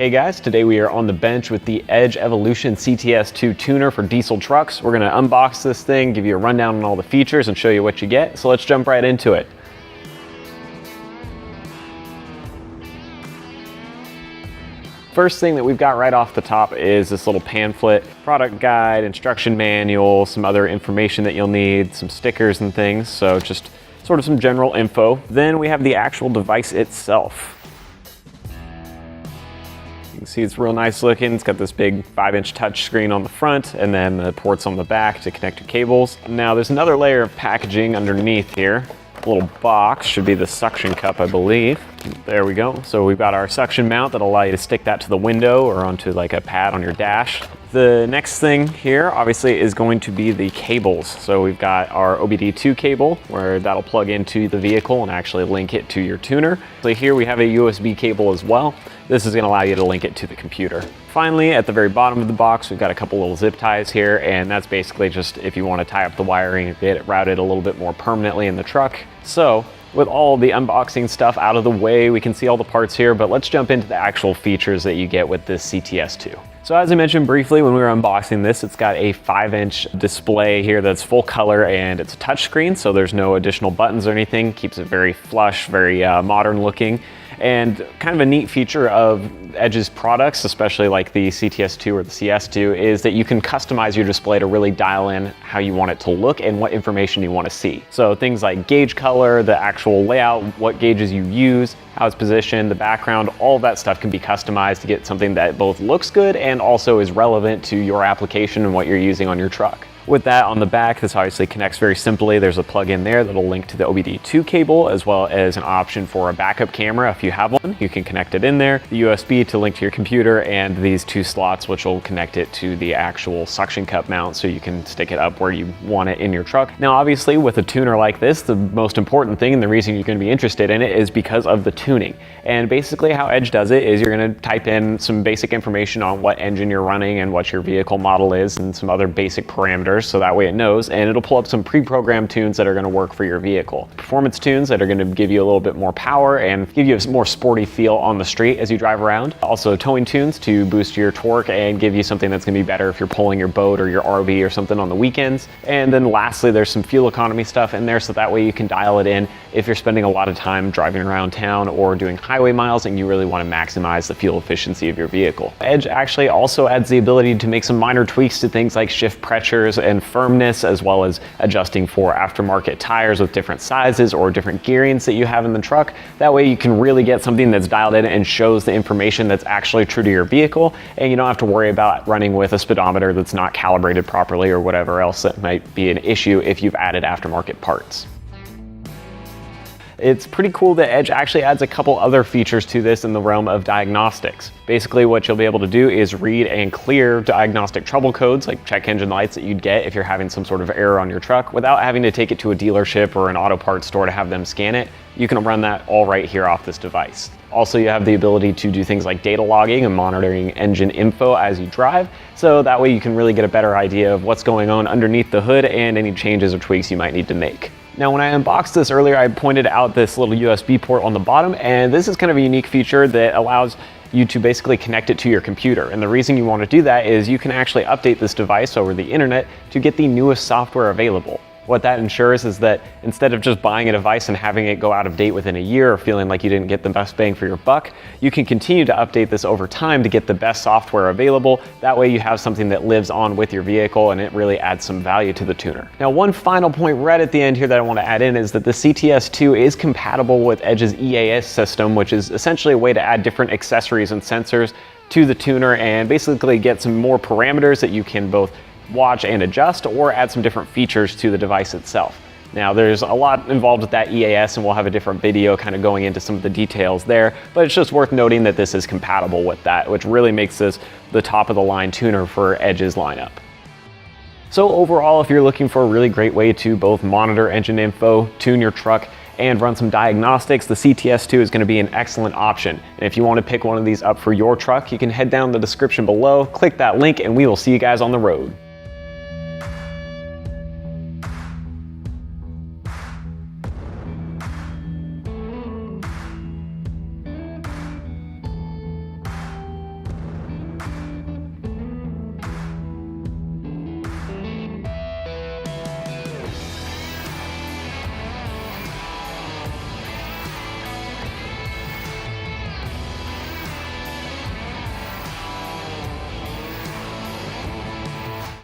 Hey guys, today we are on the bench with the Edge Evolution CTS2 tuner for diesel trucks. We're going to unbox this thing, give you a rundown on all the features and show you what you get. So let's jump right into it. First thing that we've got right off the top is this little pamphlet, product guide, instruction manual, some other information that you'll need, some stickers and things. So just sort of some general info. Then we have the actual device itself. You can see it's real nice looking. It's got this big 5-inch touch screen on the front and then the ports on the back to connect your cables. Now there's another layer of packaging underneath here. A little box, should be the suction cup, I believe. There we go. So we've got our suction mount that'll allow you to stick that to the window or onto like a pad on your dash. The next thing here obviously is going to be the cables. So we've got our OBD2 cable where that'll plug into the vehicle and actually link it to your tuner. So here we have a USB cable as well. This is going to allow you to link it to the computer. Finally, at the very bottom of the box, we've got a couple little zip ties here, and that's basically just if you want to tie up the wiring and get it routed a little bit more permanently in the truck. So with all the unboxing stuff out of the way, we can see all the parts here, but let's jump into the actual features that you get with this CTS2. So as I mentioned briefly when we were unboxing this, it's got a 5-inch display here that's full color and it's a touch screen, so there's no additional buttons or anything. Keeps it very flush, very modern looking. And kind of a neat feature of Edge's products, especially like the CTS2 or the CS2, is that you can customize your display to really dial in how you want it to look and what information you want to see. So things like gauge color, the actual layout, what gauges you use, how it's positioned, the background, all of that stuff can be customized to get something that both looks good and also is relevant to your application and what you're using on your truck. With that on the back, this obviously connects very simply. There's a plug-in there that'll link to the OBD2 cable, as well as an option for a backup camera if you have one. You can connect it in there, the USB to link to your computer, and these 2 slots which will connect it to the actual suction cup mount so you can stick it up where you want it in your truck. Now obviously with a tuner like this, the most important thing and the reason you're going to be interested in it is because of the tuning. And basically how Edge does it is you're going to type in some basic information on what engine you're running and what your vehicle model is and some other basic parameters, so that way it knows, and it'll pull up some pre-programmed tunes that are going to work for your vehicle. Performance tunes that are going to give you a little bit more power and give you a more sporty feel on the street as you drive around. Also towing tunes to boost your torque and give you something that's going to be better if you're pulling your boat or your RV or something on the weekends. And then lastly, there's some fuel economy stuff in there, so that way you can dial it in if you're spending a lot of time driving around town or doing highway miles and you really want to maximize the fuel efficiency of your vehicle. Edge actually also adds the ability to make some minor tweaks to things like shift pressures and firmness, as well as adjusting for aftermarket tires with different sizes or different gearings that you have in the truck. That way you can really get something that's dialed in and shows the information that's actually true to your vehicle, and you don't have to worry about running with a speedometer that's not calibrated properly or whatever else that might be an issue if you've added aftermarket parts. It's pretty cool that Edge actually adds a couple other features to this in the realm of diagnostics. Basically what you'll be able to do is read and clear diagnostic trouble codes like check engine lights that you'd get if you're having some sort of error on your truck without having to take it to a dealership or an auto parts store to have them scan it. You can run that all right here off this device. Also, you have the ability to do things like data logging and monitoring engine info as you drive, so that way you can really get a better idea of what's going on underneath the hood and any changes or tweaks you might need to make. Now when I unboxed this earlier, I pointed out this little USB port on the bottom, and this is kind of a unique feature that allows you to basically connect it to your computer. And the reason you want to do that is you can actually update this device over the internet to get the newest software available. What that ensures is that instead of just buying a device and having it go out of date within a year or feeling like you didn't get the best bang for your buck, you can continue to update this over time to get the best software available. That way you have something that lives on with your vehicle and it really adds some value to the tuner. Now one final point right at the end here that I want to add in is that the CTS2 is compatible with Edge's EAS system, which is essentially a way to add different accessories and sensors to the tuner and basically get some more parameters that you can both watch and adjust or add some different features to the device itself. Now there's a lot involved with that EAS and we'll have a different video kind of going into some of the details there, but it's just worth noting that this is compatible with that, which really makes this the top of the line tuner for Edge's lineup. So overall, if you're looking for a really great way to both monitor engine info, tune your truck, and run some diagnostics, the CTS2 is going to be an excellent option. And if you want to pick one of these up for your truck, you can head down the description below, click that link, and we will see you guys on the road.